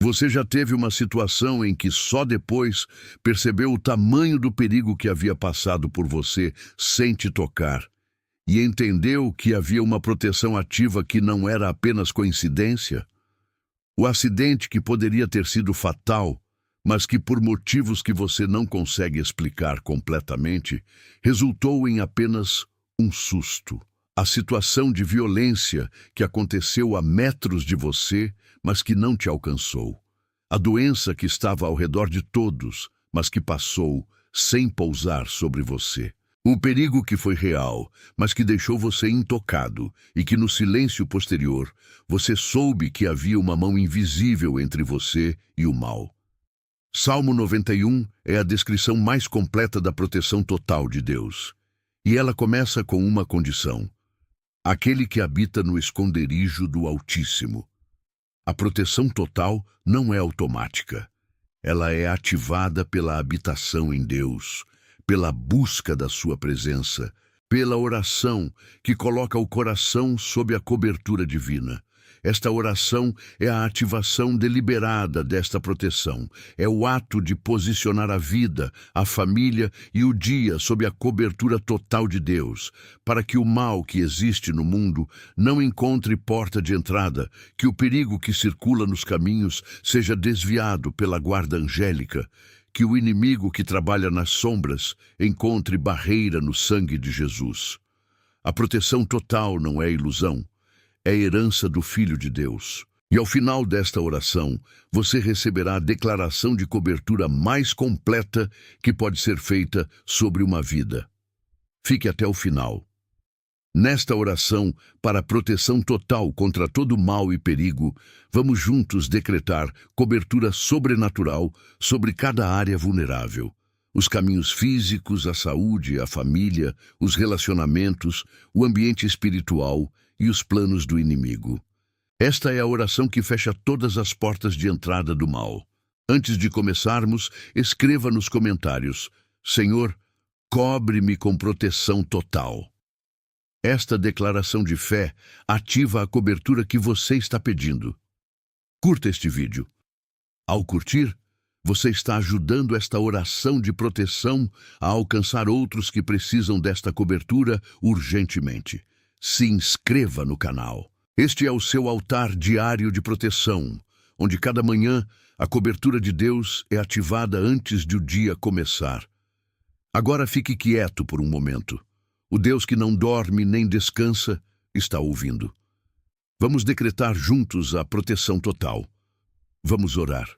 Você já teve uma situação em que só depois percebeu o tamanho do perigo que havia passado por você sem te tocar e entendeu que havia uma proteção ativa que não era apenas coincidência? O acidente que poderia ter sido fatal, mas que por motivos que você não consegue explicar completamente, resultou em apenas um susto. A situação de violência que aconteceu a metros de você, mas que não te alcançou. A doença que estava ao redor de todos, mas que passou sem pousar sobre você. O perigo que foi real, mas que deixou você intocado e que no silêncio posterior você soube que havia uma mão invisível entre você e o mal. Salmo 91 é a descrição mais completa da proteção total de Deus. E ela começa com uma condição: aquele que habita no esconderijo do Altíssimo. A proteção total não é automática. Ela é ativada pela habitação em Deus, pela busca da sua presença, pela oração que coloca o coração sob a cobertura divina. Esta oração é a ativação deliberada desta proteção. É o ato de posicionar a vida, a família e o dia sob a cobertura total de Deus, para que o mal que existe no mundo não encontre porta de entrada, que o perigo que circula nos caminhos seja desviado pela guarda angélica, que o inimigo que trabalha nas sombras encontre barreira no sangue de Jesus. A proteção total não é ilusão. É herança do Filho de Deus. E ao final desta oração, você receberá a declaração de cobertura mais completa que pode ser feita sobre uma vida. Fique até o final. Nesta oração, para a proteção total contra todo mal e perigo, vamos juntos decretar cobertura sobrenatural sobre cada área vulnerável. Os caminhos físicos, a saúde, a família, os relacionamentos, o ambiente espiritual e os planos do inimigo. Esta é a oração que fecha todas as portas de entrada do mal. Antes de começarmos, escreva nos comentários: Senhor, cobre-me com proteção total. Esta declaração de fé ativa a cobertura que você está pedindo. Curta este vídeo. Ao curtir, você está ajudando esta oração de proteção a alcançar outros que precisam desta cobertura urgentemente. Se inscreva no canal. Este é o seu altar diário de proteção, onde cada manhã a cobertura de Deus é ativada antes de o dia começar. Agora fique quieto por um momento. O Deus que não dorme nem descansa está ouvindo. Vamos decretar juntos a proteção total. Vamos orar.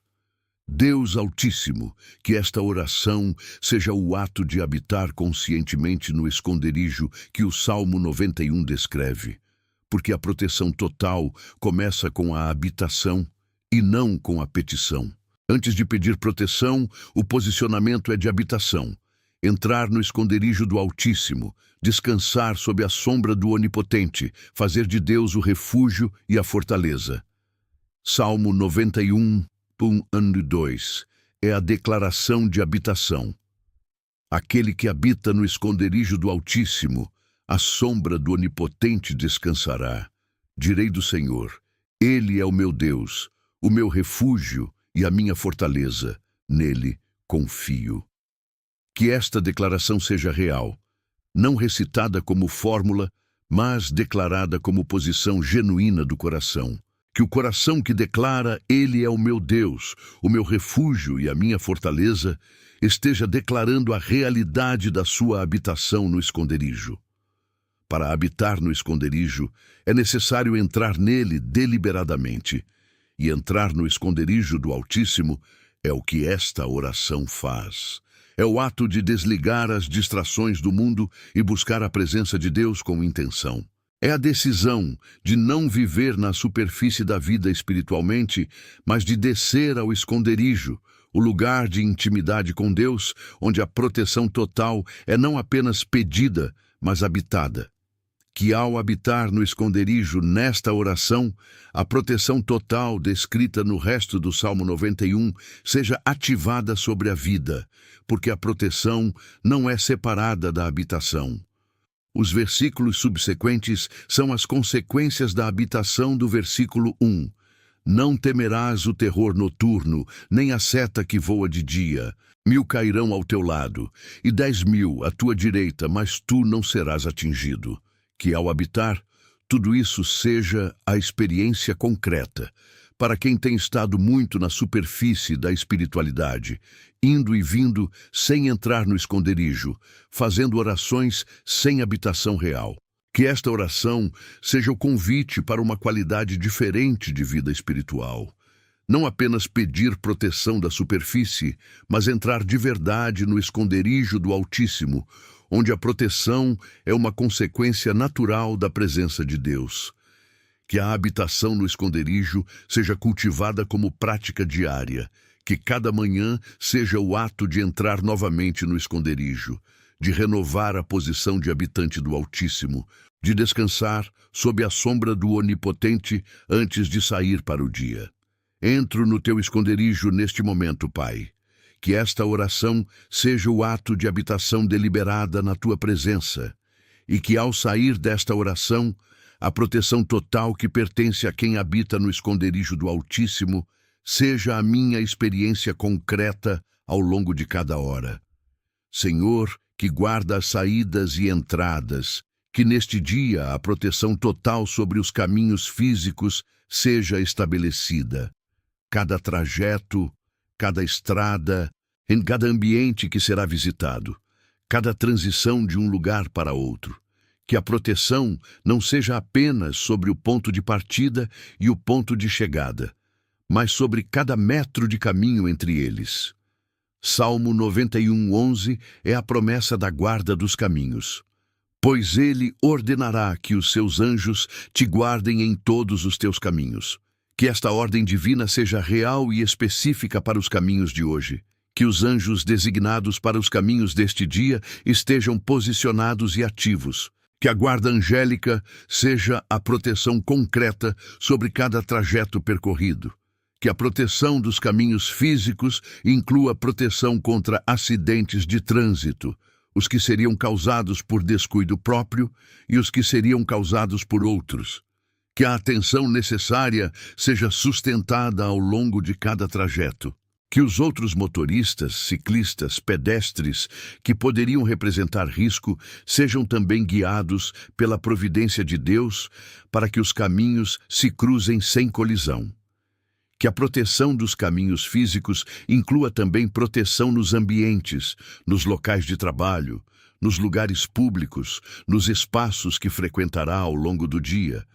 Deus Altíssimo, que esta oração seja o ato de habitar conscientemente no esconderijo que o Salmo 91 descreve, porque a proteção total começa com a habitação e não com a petição. Antes de pedir proteção, o posicionamento é de habitação. Entrar no esconderijo do Altíssimo, descansar sob a sombra do Onipotente, fazer de Deus o refúgio e a fortaleza. Salmo 91, 1 e 2 é a declaração de habitação. Aquele que habita no esconderijo do Altíssimo, à sombra do Onipotente descansará. Direi do Senhor: Ele é o meu Deus, o meu refúgio e a minha fortaleza. Nele confio. Que esta declaração seja real, não recitada como fórmula, mas declarada como posição genuína do coração. Que o coração que declara Ele é o meu Deus, o meu refúgio e a minha fortaleza, esteja declarando a realidade da sua habitação no esconderijo. Para habitar no esconderijo, é necessário entrar nele deliberadamente. E entrar no esconderijo do Altíssimo é o que esta oração faz. É o ato de desligar as distrações do mundo e buscar a presença de Deus com intenção. É a decisão de não viver na superfície da vida espiritualmente, mas de descer ao esconderijo, o lugar de intimidade com Deus, onde a proteção total é não apenas pedida, mas habitada. Que ao habitar no esconderijo nesta oração, a proteção total descrita no resto do Salmo 91 seja ativada sobre a vida, porque a proteção não é separada da habitação. Os versículos subsequentes são as consequências da habitação do versículo 1. Não temerás o terror noturno, nem a seta que voa de dia. 1000 cairão ao teu lado, e 10.000 à tua direita, mas tu não serás atingido. Que ao habitar, tudo isso seja a experiência concreta, para quem tem estado muito na superfície da espiritualidade, indo e vindo sem entrar no esconderijo, fazendo orações sem habitação real. Que esta oração seja o convite para uma qualidade diferente de vida espiritual. Não apenas pedir proteção da superfície, mas entrar de verdade no esconderijo do Altíssimo, onde a proteção é uma consequência natural da presença de Deus. Que a habitação no esconderijo seja cultivada como prática diária, que cada manhã seja o ato de entrar novamente no esconderijo, de renovar a posição de habitante do Altíssimo, de descansar sob a sombra do Onipotente antes de sair para o dia. Entro no teu esconderijo neste momento, Pai. Que esta oração seja o ato de habitação deliberada na tua presença, e que ao sair desta oração, a proteção total que pertence a quem habita no esconderijo do Altíssimo seja a minha experiência concreta ao longo de cada hora. Senhor, que guarda as saídas e entradas, que neste dia a proteção total sobre os caminhos físicos seja estabelecida. Cada trajeto, cada estrada, em cada ambiente que será visitado, cada transição de um lugar para outro. Que a proteção não seja apenas sobre o ponto de partida e o ponto de chegada, mas sobre cada metro de caminho entre eles. Salmo 91:11 é a promessa da guarda dos caminhos. Pois ele ordenará que os seus anjos te guardem em todos os teus caminhos. Que esta ordem divina seja real e específica para os caminhos de hoje. Que os anjos designados para os caminhos deste dia estejam posicionados e ativos. Que a guarda angélica seja a proteção concreta sobre cada trajeto percorrido. Que a proteção dos caminhos físicos inclua proteção contra acidentes de trânsito, os que seriam causados por descuido próprio e os que seriam causados por outros. Que a atenção necessária seja sustentada ao longo de cada trajeto. Que os outros motoristas, ciclistas, pedestres que poderiam representar risco sejam também guiados pela providência de Deus para que os caminhos se cruzem sem colisão. Que a proteção dos caminhos físicos inclua também proteção nos ambientes, nos locais de trabalho, nos lugares públicos, nos espaços que frequentará ao longo do dia.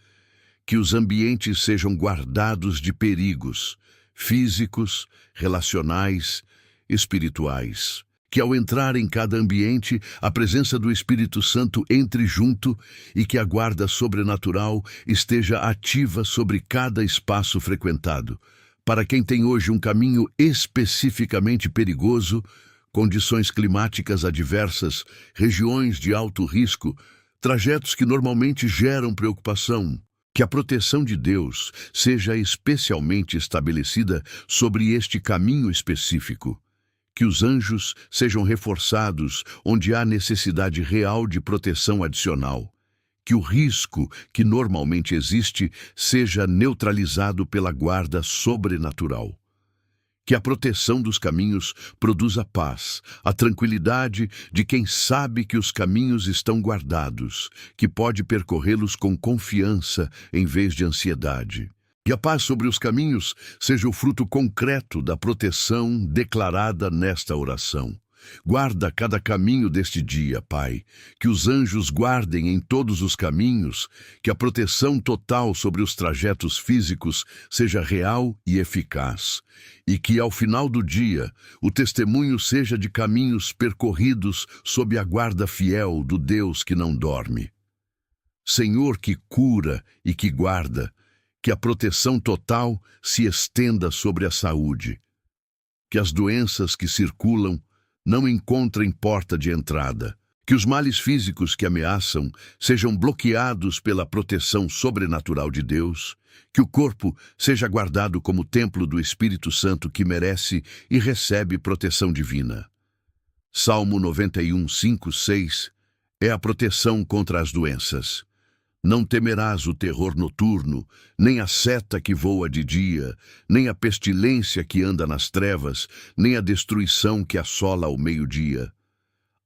Que os ambientes sejam guardados de perigos físicos, relacionais, espirituais. Que ao entrar em cada ambiente, a presença do Espírito Santo entre junto e que a guarda sobrenatural esteja ativa sobre cada espaço frequentado. Para quem tem hoje um caminho especificamente perigoso, condições climáticas adversas, regiões de alto risco, trajetos que normalmente geram preocupação, que a proteção de Deus seja especialmente estabelecida sobre este caminho específico. Que os anjos sejam reforçados onde há necessidade real de proteção adicional. Que o risco que normalmente existe seja neutralizado pela guarda sobrenatural. Que a proteção dos caminhos produza paz, a tranquilidade de quem sabe que os caminhos estão guardados, que pode percorrê-los com confiança em vez de ansiedade. Que a paz sobre os caminhos seja o fruto concreto da proteção declarada nesta oração. Guarda cada caminho deste dia, Pai, que os anjos guardem em todos os caminhos, que a proteção total sobre os trajetos físicos seja real e eficaz, e que ao final do dia o testemunho seja de caminhos percorridos sob a guarda fiel do Deus que não dorme. Senhor que cura e que guarda, que a proteção total se estenda sobre a saúde, que as doenças que circulam não encontrem porta de entrada, que os males físicos que ameaçam sejam bloqueados pela proteção sobrenatural de Deus, que o corpo seja guardado como templo do Espírito Santo que merece e recebe proteção divina. Salmo 91, 5, 6 é a proteção contra as doenças. Não temerás o terror noturno, nem a seta que voa de dia, nem a pestilência que anda nas trevas, nem a destruição que assola ao meio-dia.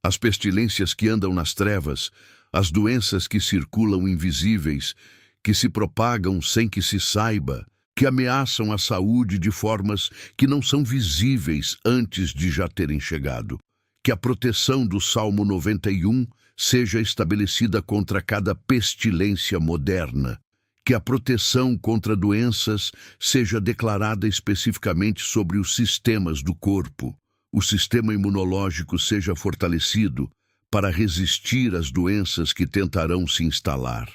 As pestilências que andam nas trevas, as doenças que circulam invisíveis, que se propagam sem que se saiba, que ameaçam a saúde de formas que não são visíveis antes de já terem chegado. Que a proteção do Salmo 91 seja estabelecida contra cada pestilência moderna. Que a proteção contra doenças seja declarada especificamente sobre os sistemas do corpo. O sistema imunológico seja fortalecido para resistir às doenças que tentarão se instalar.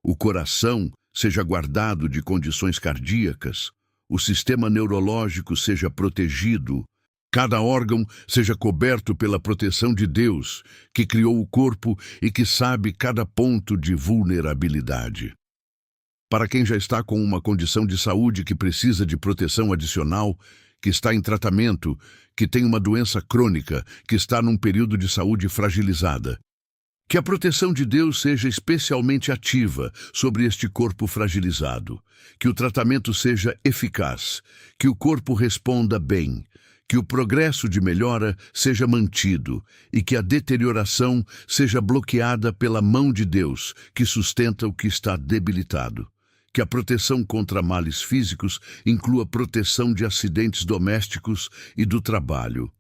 O coração seja guardado de condições cardíacas, o sistema neurológico seja protegido, cada órgão seja coberto pela proteção de Deus, que criou o corpo e que sabe cada ponto de vulnerabilidade. Para quem já está com uma condição de saúde que precisa de proteção adicional, que está em tratamento, que tem uma doença crônica, que está num período de saúde fragilizada, que a proteção de Deus seja especialmente ativa sobre este corpo fragilizado, que o tratamento seja eficaz, que o corpo responda bem, que o progresso de melhora seja mantido e que a deterioração seja bloqueada pela mão de Deus, que sustenta o que está debilitado. Que a proteção contra males físicos inclua proteção de acidentes domésticos e do trabalho.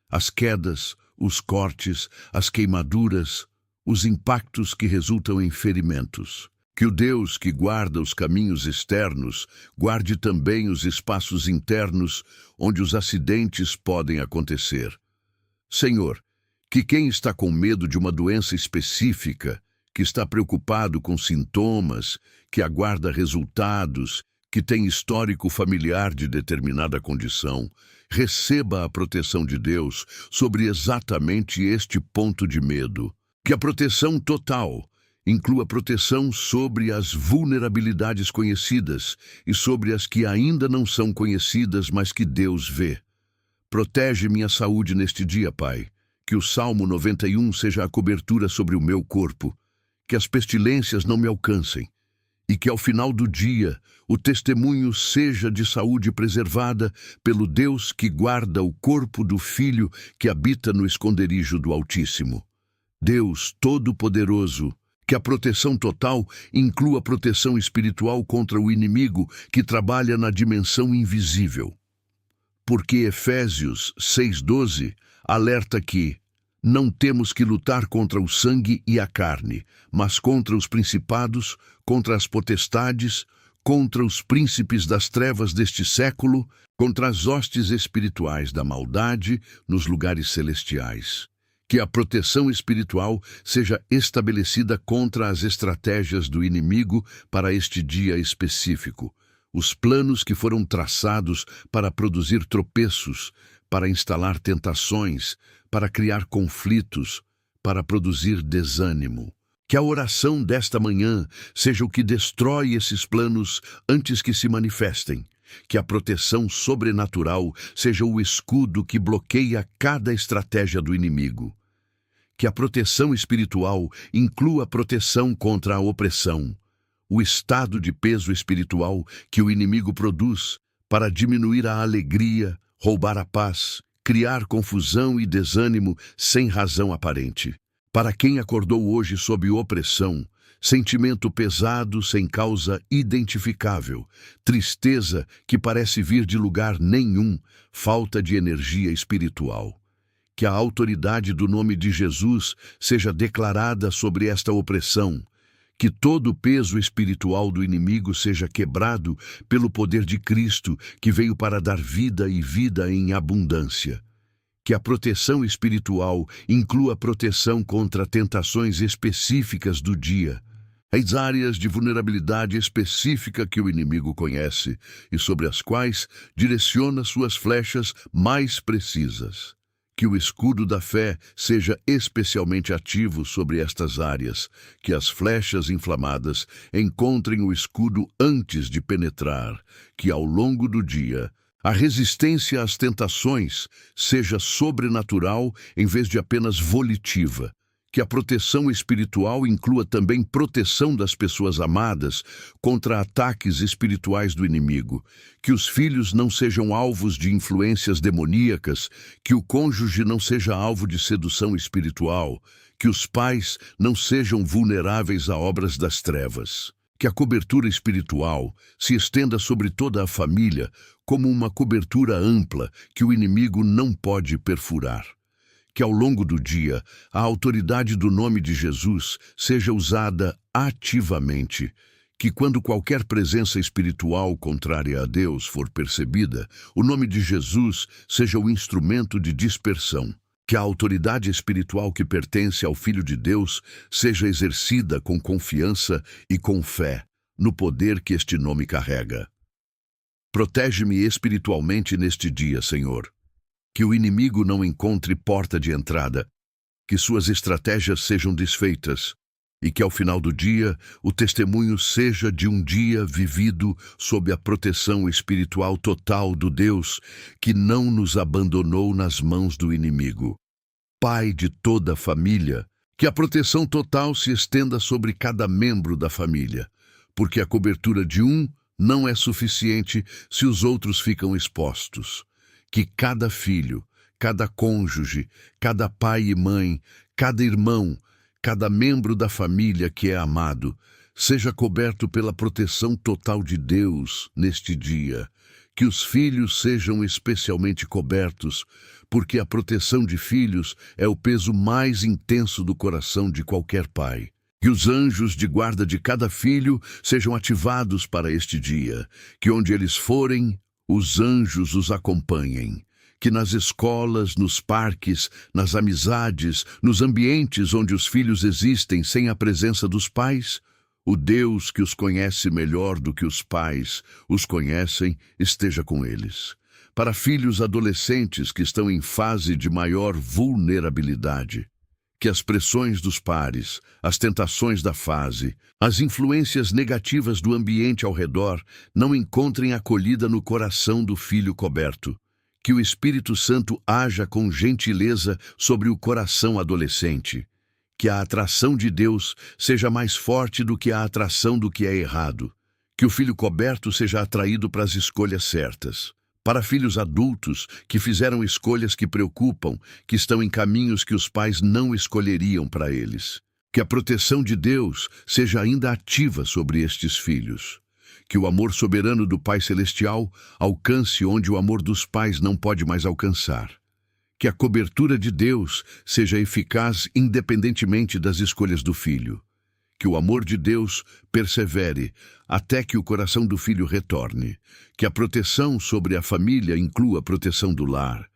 As quedas, os cortes, as queimaduras, os impactos que resultam em ferimentos. Que o Deus que guarda os caminhos externos guarde também os espaços internos onde os acidentes podem acontecer. Senhor, que quem está com medo de uma doença específica, que está preocupado com sintomas, que aguarda resultados, que tem histórico familiar de determinada condição, receba a proteção de Deus sobre exatamente este ponto de medo. Que a proteção total inclua proteção sobre as vulnerabilidades conhecidas e sobre as que ainda não são conhecidas, mas que Deus vê. Protege minha saúde neste dia, Pai. Que o Salmo 91 seja a cobertura sobre o meu corpo. Que as pestilências não me alcancem. E que ao final do dia o testemunho seja de saúde preservada pelo Deus que guarda o corpo do Filho que habita no esconderijo do Altíssimo. Deus Todo-Poderoso, que a proteção total inclua proteção espiritual contra o inimigo que trabalha na dimensão invisível. Porque Efésios 6:12 alerta que não temos que lutar contra o sangue e a carne, mas contra os principados, contra as potestades, contra os príncipes das trevas deste século, contra as hostes espirituais da maldade nos lugares celestiais. Que a proteção espiritual seja estabelecida contra as estratégias do inimigo para este dia específico. Os planos que foram traçados para produzir tropeços, para instalar tentações, para criar conflitos, para produzir desânimo. Que a oração desta manhã seja o que destrói esses planos antes que se manifestem. Que a proteção sobrenatural seja o escudo que bloqueia cada estratégia do inimigo. Que a proteção espiritual inclua a proteção contra a opressão, o estado de peso espiritual que o inimigo produz para diminuir a alegria, roubar a paz, criar confusão e desânimo sem razão aparente. Para quem acordou hoje sob opressão, sentimento pesado sem causa identificável, tristeza que parece vir de lugar nenhum, falta de energia espiritual. Que a autoridade do nome de Jesus seja declarada sobre esta opressão, que todo o peso espiritual do inimigo seja quebrado pelo poder de Cristo, que veio para dar vida e vida em abundância. Que a proteção espiritual inclua proteção contra tentações específicas do dia, as áreas de vulnerabilidade específica que o inimigo conhece e sobre as quais direciona suas flechas mais precisas. Que o escudo da fé seja especialmente ativo sobre estas áreas, que as flechas inflamadas encontrem o escudo antes de penetrar, que ao longo do dia a resistência às tentações seja sobrenatural em vez de apenas volitiva, Que a proteção espiritual inclua também proteção das pessoas amadas contra ataques espirituais do inimigo. Que os filhos não sejam alvos de influências demoníacas, que o cônjuge não seja alvo de sedução espiritual, que os pais não sejam vulneráveis a obras das trevas. Que a cobertura espiritual se estenda sobre toda a família como uma cobertura ampla que o inimigo não pode perfurar. Que ao longo do dia a autoridade do nome de Jesus seja usada ativamente, que quando qualquer presença espiritual contrária a Deus for percebida, o nome de Jesus seja o instrumento de dispersão. Que a autoridade espiritual que pertence ao Filho de Deus seja exercida com confiança e com fé no poder que este nome carrega. Protege-me espiritualmente neste dia, Senhor. Que o inimigo não encontre porta de entrada, que suas estratégias sejam desfeitas e que ao final do dia o testemunho seja de um dia vivido sob a proteção espiritual total do Deus que não nos abandonou nas mãos do inimigo. Pai de toda a família, que a proteção total se estenda sobre cada membro da família, porque a cobertura de um não é suficiente se os outros ficam expostos. Que cada filho, cada cônjuge, cada pai e mãe, cada irmão, cada membro da família que é amado, seja coberto pela proteção total de Deus neste dia. Que os filhos sejam especialmente cobertos, porque a proteção de filhos é o peso mais intenso do coração de qualquer pai. Que os anjos de guarda de cada filho sejam ativados para este dia, que onde eles forem, os anjos os acompanhem. Que nas escolas, nos parques, nas amizades, nos ambientes onde os filhos existem sem a presença dos pais, o Deus que os conhece melhor do que os pais os conhecem, esteja com eles. Para filhos adolescentes que estão em fase de maior vulnerabilidade, que as pressões dos pares, as tentações da fase, as influências negativas do ambiente ao redor não encontrem acolhida no coração do filho coberto. Que o Espírito Santo haja com gentileza sobre o coração adolescente. Que a atração de Deus seja mais forte do que a atração do que é errado. Que o filho coberto seja atraído para as escolhas certas. Para filhos adultos que fizeram escolhas que preocupam, que estão em caminhos que os pais não escolheriam para eles. Que a proteção de Deus seja ainda ativa sobre estes filhos. Que o amor soberano do Pai Celestial alcance onde o amor dos pais não pode mais alcançar. Que a cobertura de Deus seja eficaz independentemente das escolhas do filho. Que o amor de Deus persevere até que o coração do filho retorne. Que a proteção sobre a família inclua a proteção do lar.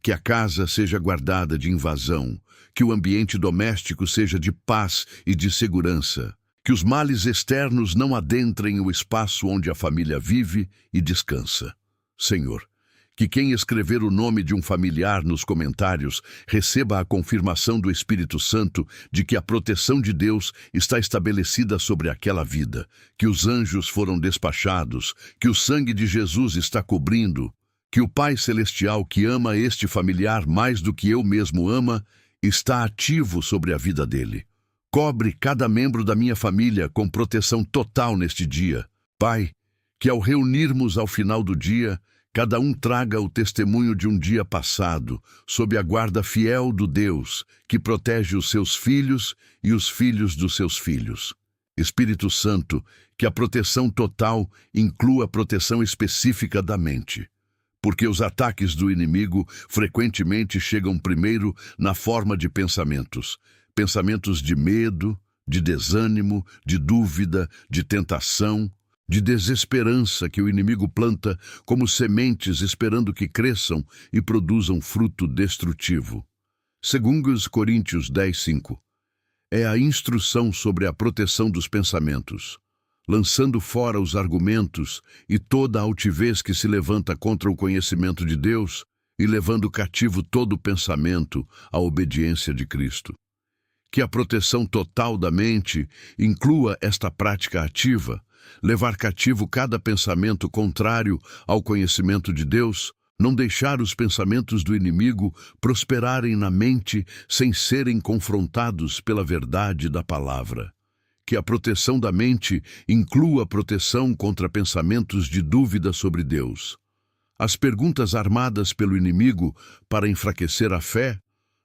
Que a casa seja guardada de invasão. Que o ambiente doméstico seja de paz e de segurança. Que os males externos não adentrem o espaço onde a família vive e descansa. Senhor, que quem escrever o nome de um familiar nos comentários receba a confirmação do Espírito Santo de que a proteção de Deus está estabelecida sobre aquela vida, que os anjos foram despachados, que o sangue de Jesus está cobrindo, que o Pai Celestial que ama este familiar mais do que eu mesmo ama, está ativo sobre a vida dele. Cobre cada membro da minha família com proteção total neste dia. Pai, que ao reunirmos ao final do dia, cada um traga o testemunho de um dia passado, sob a guarda fiel do Deus, que protege os seus filhos e os filhos dos seus filhos. Espírito Santo, que a proteção total inclua a proteção específica da mente. Porque os ataques do inimigo frequentemente chegam primeiro na forma de pensamentos. Pensamentos de medo, de desânimo, de dúvida, de tentação, de desesperança que o inimigo planta como sementes esperando que cresçam e produzam fruto destrutivo. Segundo Coríntios 10:5, é a instrução sobre a proteção dos pensamentos, lançando fora os argumentos e toda a altivez que se levanta contra o conhecimento de Deus e levando cativo todo o pensamento à obediência de Cristo. Que a proteção total da mente inclua esta prática ativa, levar cativo cada pensamento contrário ao conhecimento de Deus, Não deixar os pensamentos do inimigo prosperarem na mente sem serem confrontados pela verdade da palavra. Que a proteção da mente inclua a proteção contra pensamentos de dúvida sobre Deus. As perguntas armadas pelo inimigo para enfraquecer a fé,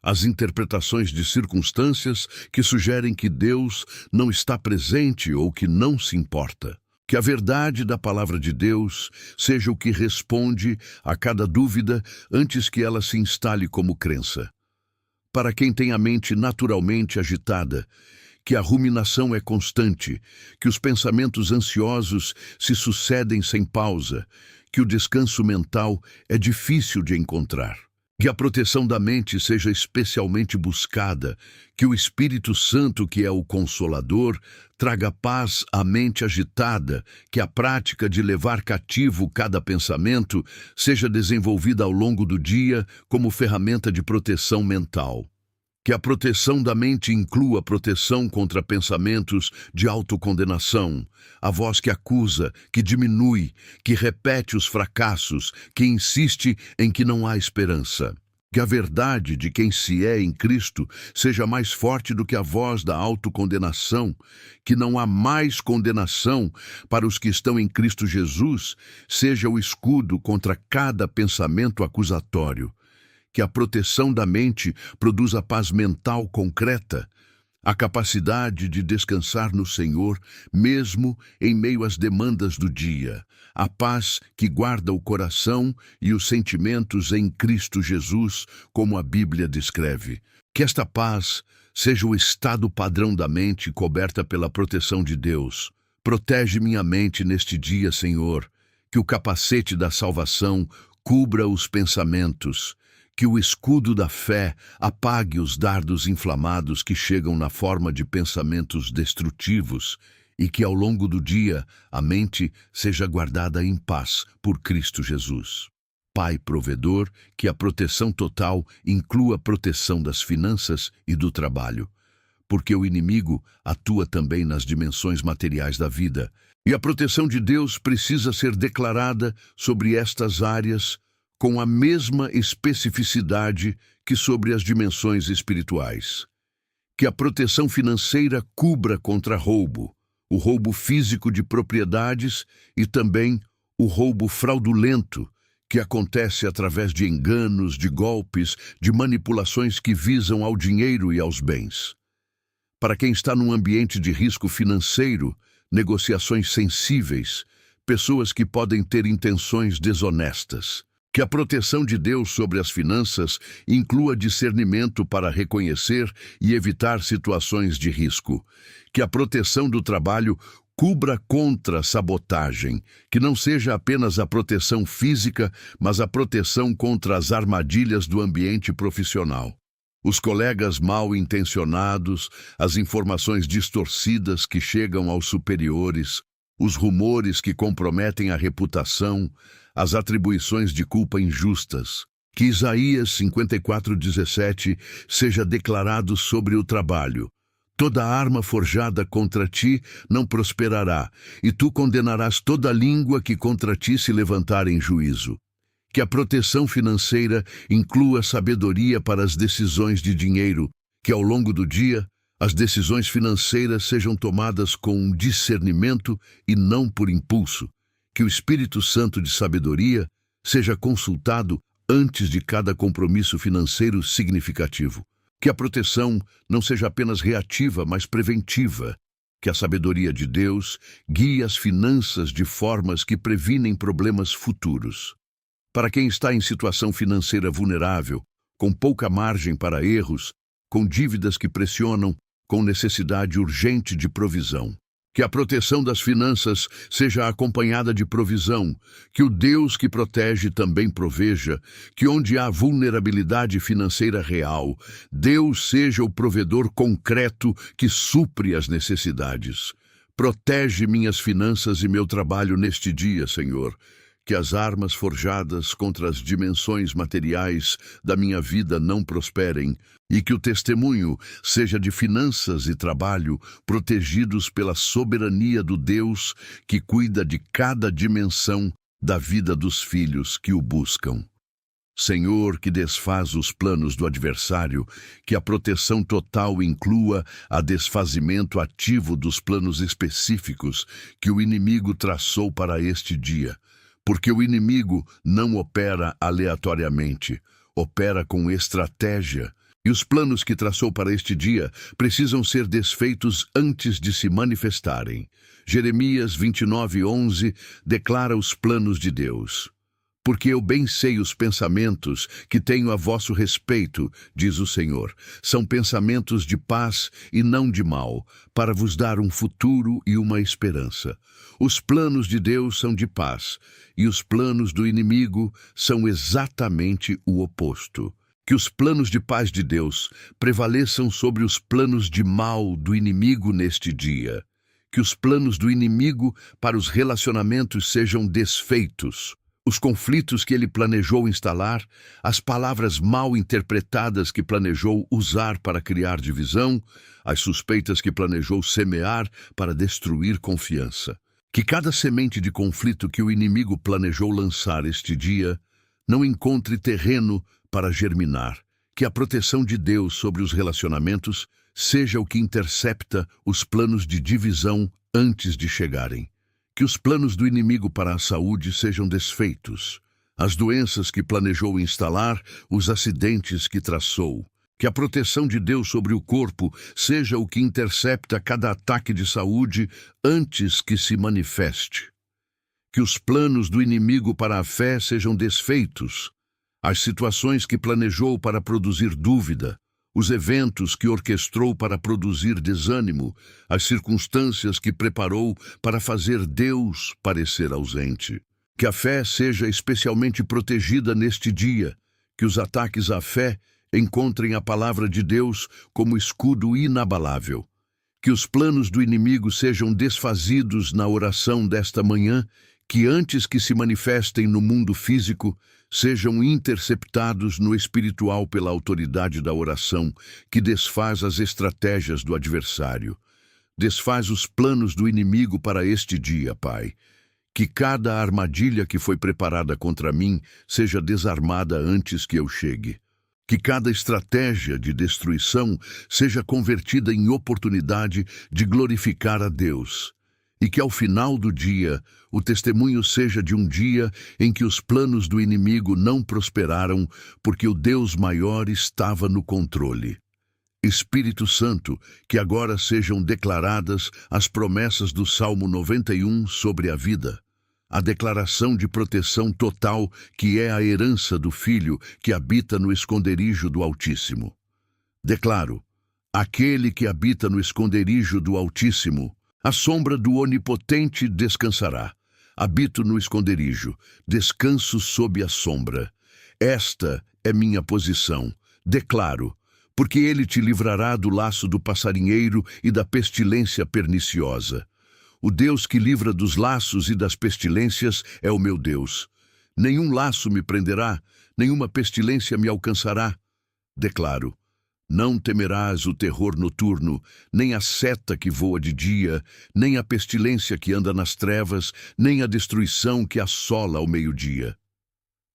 as interpretações de circunstâncias que sugerem que Deus não está presente ou que não se importa. Que a verdade da palavra de Deus seja o que responde a cada dúvida antes que ela se instale como crença. Para quem tem a mente naturalmente agitada, que a ruminação é constante, que os pensamentos ansiosos se sucedem sem pausa, que o descanso mental é difícil de encontrar. Que a proteção da mente seja especialmente buscada, que o Espírito Santo, que é o Consolador, traga paz à mente agitada, que a prática de levar cativo cada pensamento seja desenvolvida ao longo do dia como ferramenta de proteção mental. Que a proteção da mente inclua proteção contra pensamentos de autocondenação, a voz que acusa, que diminui, que repete os fracassos, que insiste em que não há esperança. Que a verdade de quem se é em Cristo seja mais forte do que a voz da autocondenação, que não há mais condenação para os que estão em Cristo Jesus, seja o escudo contra cada pensamento acusatório. Que a proteção da mente produza paz mental concreta, a capacidade de descansar no Senhor, mesmo em meio às demandas do dia, a paz que guarda o coração e os sentimentos em Cristo Jesus, como a Bíblia descreve. Que esta paz seja o estado padrão da mente coberta pela proteção de Deus. Protege minha mente neste dia, Senhor, que o capacete da salvação cubra os pensamentos, que o escudo da fé apague os dardos inflamados que chegam na forma de pensamentos destrutivos e que ao longo do dia a mente seja guardada em paz por Cristo Jesus. Pai provedor, que a proteção total inclua a proteção das finanças e do trabalho, porque o inimigo atua também nas dimensões materiais da vida, e a proteção de Deus precisa ser declarada sobre estas áreas com a mesma especificidade que sobre as dimensões espirituais. Que a proteção financeira cubra contra roubo, o roubo físico de propriedades e também o roubo fraudulento, que acontece através de enganos, de golpes, de manipulações que visam ao dinheiro e aos bens. Para quem está num ambiente de risco financeiro, negociações sensíveis, pessoas que podem ter intenções desonestas. Que a proteção de Deus sobre as finanças inclua discernimento para reconhecer e evitar situações de risco. Que a proteção do trabalho cubra contra sabotagem, que não seja apenas a proteção física, mas a proteção contra as armadilhas do ambiente profissional. Os colegas mal intencionados, as informações distorcidas que chegam aos superiores, os rumores que comprometem a reputação, as atribuições de culpa injustas. Que Isaías 54:17 seja declarado sobre o trabalho. Toda arma forjada contra ti não prosperará, e tu condenarás toda língua que contra ti se levantar em juízo. Que a proteção financeira inclua sabedoria para as decisões de dinheiro, que ao longo do dia as decisões financeiras sejam tomadas com discernimento e não por impulso. Que o Espírito Santo de sabedoria seja consultado antes de cada compromisso financeiro significativo. Que a proteção não seja apenas reativa, mas preventiva. Que a sabedoria de Deus guie as finanças de formas que previnem problemas futuros. Para quem está em situação financeira vulnerável, com pouca margem para erros, com dívidas que pressionam, com necessidade urgente de provisão. Que a proteção das finanças seja acompanhada de provisão, que o Deus que protege também proveja, que onde há vulnerabilidade financeira real, Deus seja o provedor concreto que supre as necessidades. Protege minhas finanças e meu trabalho neste dia, Senhor. Que as armas forjadas contra as dimensões materiais da minha vida não prosperem e que o testemunho seja de finanças e trabalho protegidos pela soberania do Deus que cuida de cada dimensão da vida dos filhos que o buscam. Senhor, que desfaz os planos do adversário, que a proteção total inclua a desfazimento ativo dos planos específicos que o inimigo traçou para este dia. Porque o inimigo não opera aleatoriamente, opera com estratégia. E os planos que traçou para este dia precisam ser desfeitos antes de se manifestarem. Jeremias 29:11 declara os planos de Deus. Porque eu bem sei os pensamentos que tenho a vosso respeito, diz o Senhor. São pensamentos de paz e não de mal, para vos dar um futuro e uma esperança. Os planos de Deus são de paz, e os planos do inimigo são exatamente o oposto. Que os planos de paz de Deus prevaleçam sobre os planos de mal do inimigo neste dia. Que os planos do inimigo para os relacionamentos sejam desfeitos. Os conflitos que ele planejou instalar, as palavras mal interpretadas que planejou usar para criar divisão, as suspeitas que planejou semear para destruir confiança. Que cada semente de conflito que o inimigo planejou lançar este dia não encontre terreno para germinar. Que a proteção de Deus sobre os relacionamentos seja o que intercepta os planos de divisão antes de chegarem. Que os planos do inimigo para a saúde sejam desfeitos, as doenças que planejou instalar, os acidentes que traçou. Que a proteção de Deus sobre o corpo seja o que intercepta cada ataque de saúde antes que se manifeste. Que os planos do inimigo para a fé sejam desfeitos, as situações que planejou para produzir dúvida, os eventos que orquestrou para produzir desânimo, as circunstâncias que preparou para fazer Deus parecer ausente. Que a fé seja especialmente protegida neste dia, que os ataques à fé encontrem a palavra de Deus como escudo inabalável. Que os planos do inimigo sejam desfazidos na oração desta manhã, que antes que se manifestem no mundo físico, sejam interceptados no espiritual pela autoridade da oração, que desfaz as estratégias do adversário. Desfaz os planos do inimigo para este dia, Pai. Que cada armadilha que foi preparada contra mim seja desarmada antes que eu chegue. Que cada estratégia de destruição seja convertida em oportunidade de glorificar a Deus. E que ao final do dia, o testemunho seja de um dia em que os planos do inimigo não prosperaram, porque o Deus maior estava no controle. Espírito Santo, que agora sejam declaradas as promessas do Salmo 91 sobre a vida, a declaração de proteção total que é a herança do Filho que habita no esconderijo do Altíssimo. Declaro, aquele que habita no esconderijo do Altíssimo, a sombra do Onipotente descansará. Habito no esconderijo, descanso sob a sombra. Esta é minha posição, declaro, porque ele te livrará do laço do passarinheiro e da pestilência perniciosa. O Deus que livra dos laços e das pestilências é o meu Deus. Nenhum laço me prenderá, nenhuma pestilência me alcançará. Declaro, não temerás o terror noturno, nem a seta que voa de dia, nem a pestilência que anda nas trevas, nem a destruição que assola ao meio-dia.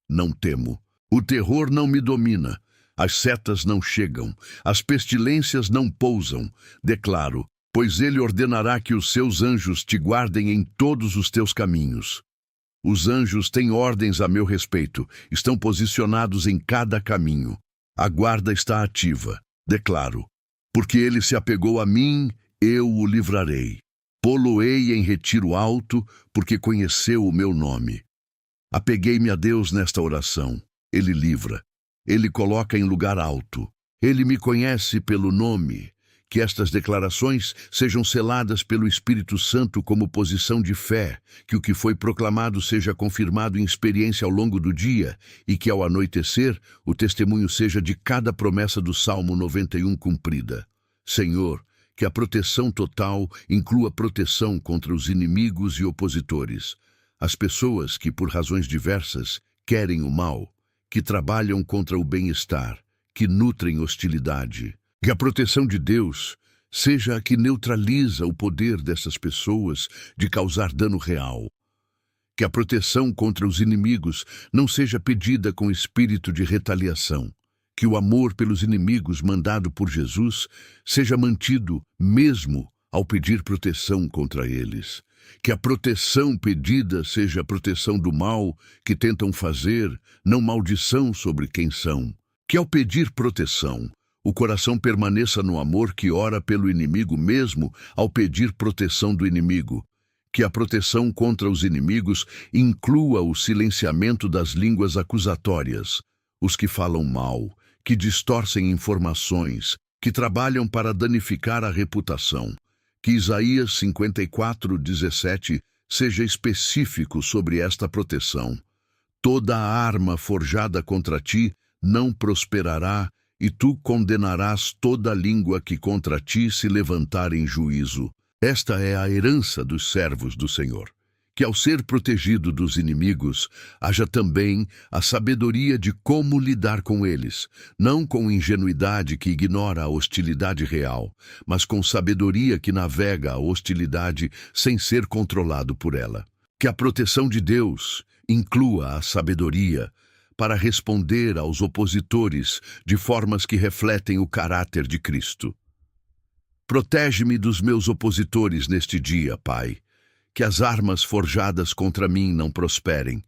Não temo. O terror não me domina. As setas não chegam. As pestilências não pousam. Declaro, pois ele ordenará que os seus anjos te guardem em todos os teus caminhos. Os anjos têm ordens a meu respeito, estão posicionados em cada caminho. A guarda está ativa. Declaro, porque ele se apegou a mim, eu o livrarei. Pô-lo-ei em retiro alto, porque conheceu o meu nome. Apeguei-me a Deus nesta oração. Ele livra. Ele coloca em lugar alto. Ele me conhece pelo nome. Que estas declarações sejam seladas pelo Espírito Santo como posição de fé, que o que foi proclamado seja confirmado em experiência ao longo do dia e que, ao anoitecer, o testemunho seja de cada promessa do Salmo 91 cumprida. Senhor, que a proteção total inclua proteção contra os inimigos e opositores, as pessoas que, por razões diversas, querem o mal, que trabalham contra o bem-estar, que nutrem hostilidade. Que a proteção de Deus seja a que neutraliza o poder dessas pessoas de causar dano real. Que a proteção contra os inimigos não seja pedida com espírito de retaliação. Que o amor pelos inimigos mandado por Jesus seja mantido mesmo ao pedir proteção contra eles. Que a proteção pedida seja a proteção do mal que tentam fazer, não maldição sobre quem são. Que ao pedir proteção, o coração permaneça no amor que ora pelo inimigo mesmo ao pedir proteção do inimigo. Que a proteção contra os inimigos inclua o silenciamento das línguas acusatórias, os que falam mal, que distorcem informações, que trabalham para danificar a reputação. Que Isaías 54:17 seja específico sobre esta proteção. Toda arma forjada contra ti não prosperará, e tu condenarás toda língua que contra ti se levantar em juízo. Esta é a herança dos servos do Senhor. Que ao ser protegido dos inimigos, haja também a sabedoria de como lidar com eles, não com ingenuidade que ignora a hostilidade real, mas com sabedoria que navega a hostilidade sem ser controlado por ela. Que a proteção de Deus inclua a sabedoria para responder aos opositores de formas que refletem o caráter de Cristo. Protege-me dos meus opositores neste dia, Pai. Que as armas forjadas contra mim não prosperem,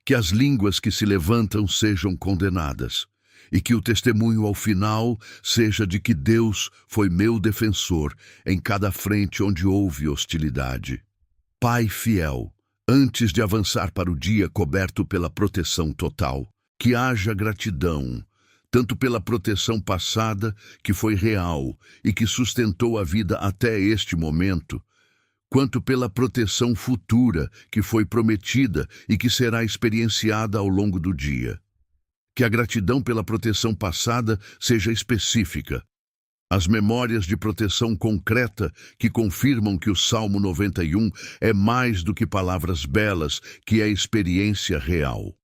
que as línguas que se levantam sejam condenadas, e que o testemunho ao final seja de que Deus foi meu defensor em cada frente onde houve hostilidade. Pai fiel, antes de avançar para o dia coberto pela proteção total, que haja gratidão, tanto pela proteção passada, que foi real e que sustentou a vida até este momento, quanto pela proteção futura que foi prometida e que será experienciada ao longo do dia. Que a gratidão pela proteção passada seja específica. As memórias de proteção concreta que confirmam que o Salmo 91 é mais do que palavras belas, que é experiência real.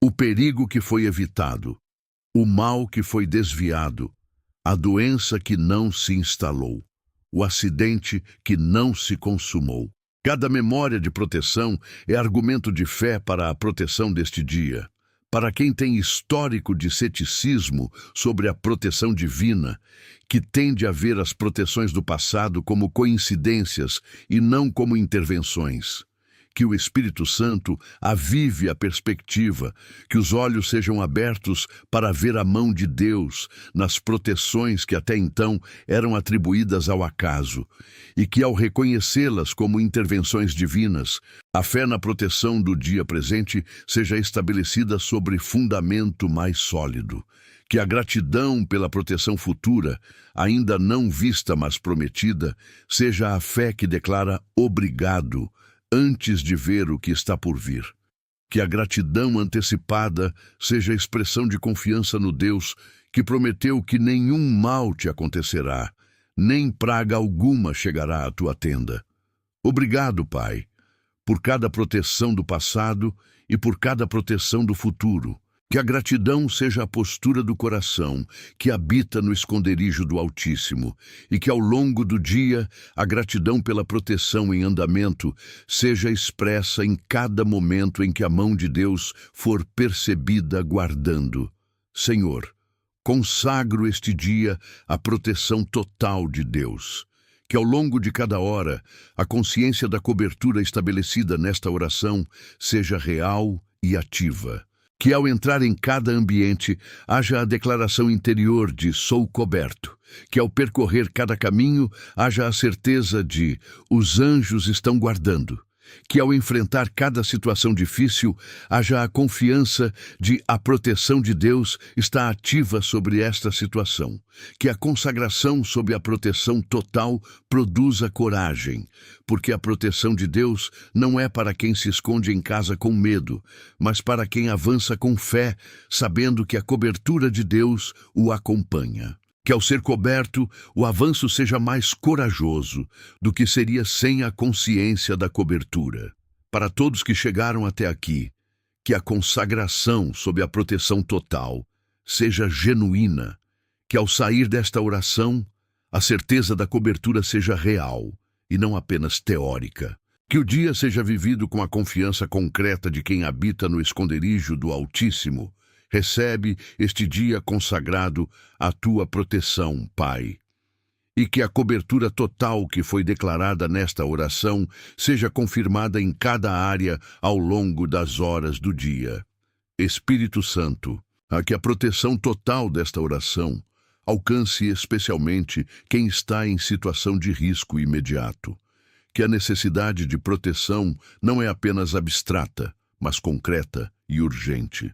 O perigo que foi evitado, o mal que foi desviado, a doença que não se instalou, o acidente que não se consumou. Cada memória de proteção é argumento de fé para a proteção deste dia. Para quem tem histórico de ceticismo sobre a proteção divina, que tende a ver as proteções do passado como coincidências e não como intervenções. Que o Espírito Santo avive a perspectiva, que os olhos sejam abertos para ver a mão de Deus nas proteções que até então eram atribuídas ao acaso, e que ao reconhecê-las como intervenções divinas, a fé na proteção do dia presente seja estabelecida sobre fundamento mais sólido. Que a gratidão pela proteção futura, ainda não vista mas prometida, seja a fé que declara obrigado, antes de ver o que está por vir. Que a gratidão antecipada seja a expressão de confiança no Deus que prometeu que nenhum mal te acontecerá, nem praga alguma chegará à tua tenda. Obrigado, Pai, por cada proteção do passado e por cada proteção do futuro. Que a gratidão seja a postura do coração que habita no esconderijo do Altíssimo, e que ao longo do dia a gratidão pela proteção em andamento seja expressa em cada momento em que a mão de Deus for percebida guardando. Senhor, consagro este dia à proteção total de Deus. Que ao longo de cada hora a consciência da cobertura estabelecida nesta oração seja real e ativa. Que ao entrar em cada ambiente haja a declaração interior de sou coberto. Que ao percorrer cada caminho haja a certeza de os anjos estão guardando. Que ao enfrentar cada situação difícil haja a confiança de a proteção de Deus está ativa sobre esta situação. Que a consagração sob a proteção total produza coragem, porque a proteção de Deus não é para quem se esconde em casa com medo, mas para quem avança com fé, sabendo que a cobertura de Deus o acompanha. Que ao ser coberto, o avanço seja mais corajoso do que seria sem a consciência da cobertura. Para todos que chegaram até aqui, que a consagração sob a proteção total seja genuína, que ao sair desta oração, a certeza da cobertura seja real e não apenas teórica. Que o dia seja vivido com a confiança concreta de quem habita no esconderijo do Altíssimo. Recebe este dia consagrado à tua proteção, Pai. E que a cobertura total que foi declarada nesta oração seja confirmada em cada área ao longo das horas do dia. Espírito Santo, a que a proteção total desta oração alcance especialmente quem está em situação de risco imediato. Que a necessidade de proteção não é apenas abstrata, mas concreta e urgente.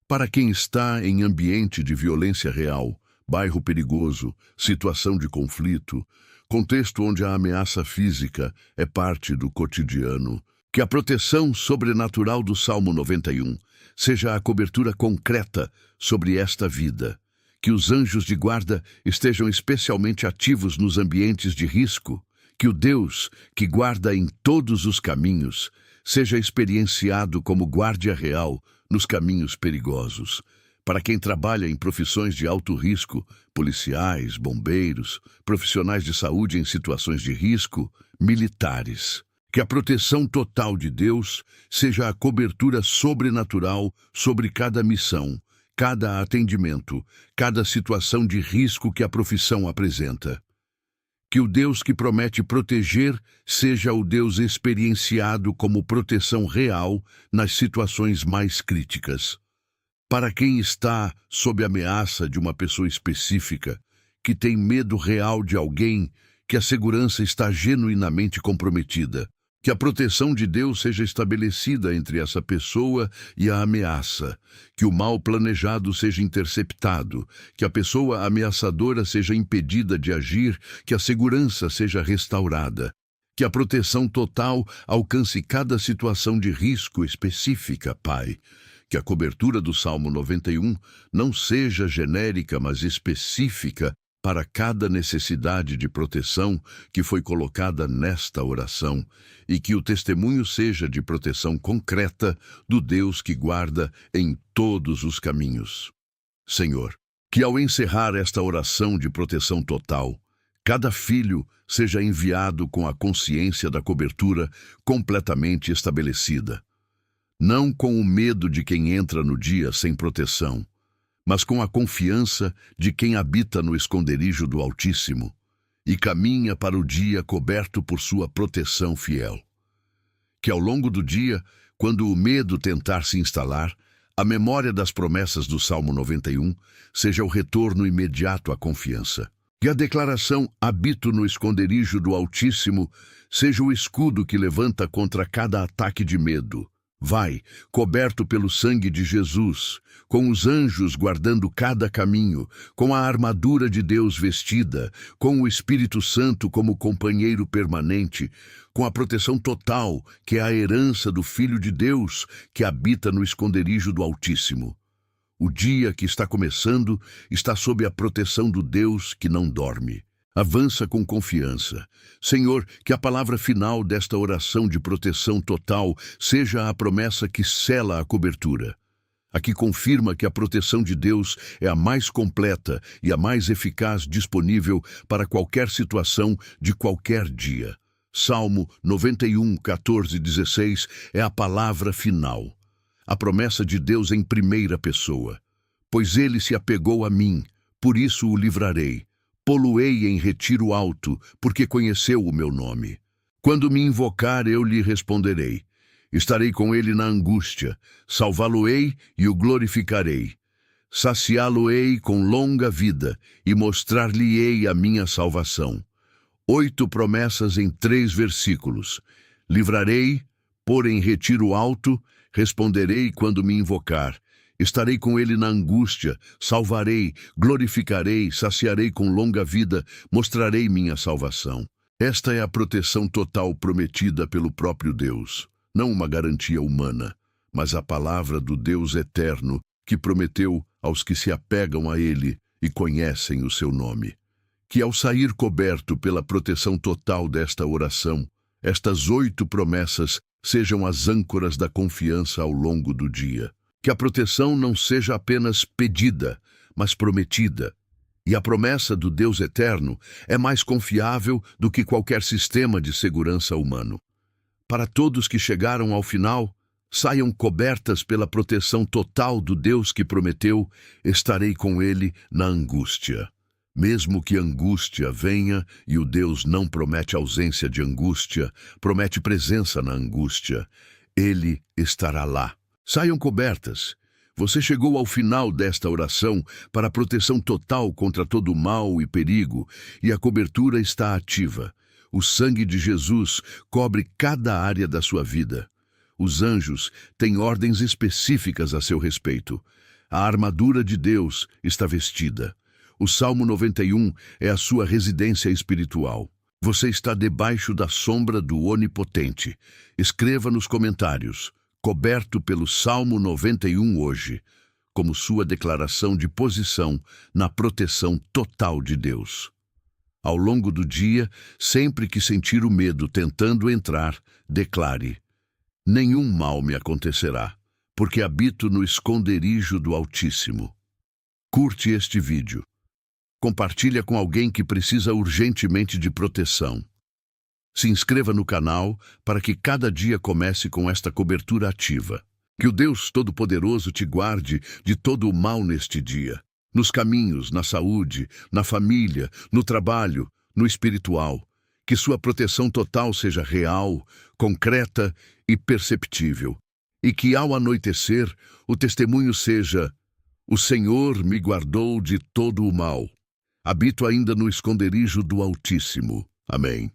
Para quem está em ambiente de violência real, bairro perigoso, situação de conflito, contexto onde a ameaça física é parte do cotidiano, que a proteção sobrenatural do Salmo 91 seja a cobertura concreta sobre esta vida, que os anjos de guarda estejam especialmente ativos nos ambientes de risco, que o Deus que guarda em todos os caminhos seja experienciado como guarda real nos caminhos perigosos. Para quem trabalha em profissões de alto risco, policiais, bombeiros, profissionais de saúde em situações de risco, militares. Que a proteção total de Deus seja a cobertura sobrenatural sobre cada missão, cada atendimento, cada situação de risco que a profissão apresenta. Que o Deus que promete proteger seja o Deus experienciado como proteção real nas situações mais críticas. Para quem está sob ameaça de uma pessoa específica, que tem medo real de alguém, que a segurança está genuinamente comprometida. Que a proteção de Deus seja estabelecida entre essa pessoa e a ameaça, que o mal planejado seja interceptado, que a pessoa ameaçadora seja impedida de agir, que a segurança seja restaurada, que a proteção total alcance cada situação de risco específica, Pai. Que a cobertura do Salmo 91 não seja genérica, mas específica para cada necessidade de proteção que foi colocada nesta oração, e que o testemunho seja de proteção concreta do Deus que guarda em todos os caminhos. Senhor, que ao encerrar esta oração de proteção total, cada filho seja enviado com a consciência da cobertura completamente estabelecida. Não com o medo de quem entra no dia sem proteção, mas com a confiança de quem habita no esconderijo do Altíssimo e caminha para o dia coberto por sua proteção fiel. Que ao longo do dia, quando o medo tentar se instalar, a memória das promessas do Salmo 91 seja o retorno imediato à confiança. Que a declaração "habito no esconderijo do Altíssimo" seja o escudo que levanta contra cada ataque de medo. Vai, coberto pelo sangue de Jesus, com os anjos guardando cada caminho, com a armadura de Deus vestida, com o Espírito Santo como companheiro permanente, com a proteção total, que é a herança do Filho de Deus, que habita no esconderijo do Altíssimo. O dia que está começando está sob a proteção do Deus que não dorme. Avança com confiança. Senhor, que a palavra final desta oração de proteção total seja a promessa que sela a cobertura, a que confirma que a proteção de Deus é a mais completa e a mais eficaz disponível para qualquer situação de qualquer dia. Salmo 91, 14 e 16 é a palavra final, a promessa de Deus em primeira pessoa. Pois ele se apegou a mim, por isso o livrarei. Pô-lo-ei em retiro alto, porque conheceu o meu nome. Quando me invocar, eu lhe responderei. Estarei com ele na angústia, salvá-lo-ei e o glorificarei. Saciá-lo-ei com longa vida e mostrar-lhe-ei a minha salvação. 8 promessas em 3 versículos. Livrarei, pôr em retiro alto, responderei quando me invocar. Estarei com ele na angústia, salvarei, glorificarei, saciarei com longa vida, mostrarei minha salvação. Esta é a proteção total prometida pelo próprio Deus, não uma garantia humana, mas a palavra do Deus eterno que prometeu aos que se apegam a ele e conhecem o seu nome. Que ao sair coberto pela proteção total desta oração, estas 8 promessas sejam as âncoras da confiança ao longo do dia. Que a proteção não seja apenas pedida, mas prometida. E a promessa do Deus eterno é mais confiável do que qualquer sistema de segurança humano. Para todos que chegaram ao final, saiam cobertas pela proteção total do Deus que prometeu: estarei com ele na angústia. Mesmo que angústia venha, e o Deus não promete ausência de angústia, promete presença na angústia, ele estará lá. Saiam cobertas. Você chegou ao final desta oração para a proteção total contra todo mal e perigo, e a cobertura está ativa. O sangue de Jesus cobre cada área da sua vida. Os anjos têm ordens específicas a seu respeito. A armadura de Deus está vestida. O Salmo 91 é a sua residência espiritual. Você está debaixo da sombra do Onipotente. Escreva nos comentários: coberto pelo Salmo 91 hoje, como sua declaração de posição na proteção total de Deus. Ao longo do dia, sempre que sentir o medo tentando entrar, declare: nenhum mal me acontecerá, porque habito no esconderijo do Altíssimo. Curte este vídeo. Compartilha com alguém que precisa urgentemente de proteção. Se inscreva no canal para que cada dia comece com esta cobertura ativa. Que o Deus Todo-Poderoso te guarde de todo o mal neste dia, nos caminhos, na saúde, na família, no trabalho, no espiritual. Que sua proteção total seja real, concreta e perceptível. E que ao anoitecer o testemunho seja: o Senhor me guardou de todo o mal. Habito ainda no esconderijo do Altíssimo. Amém.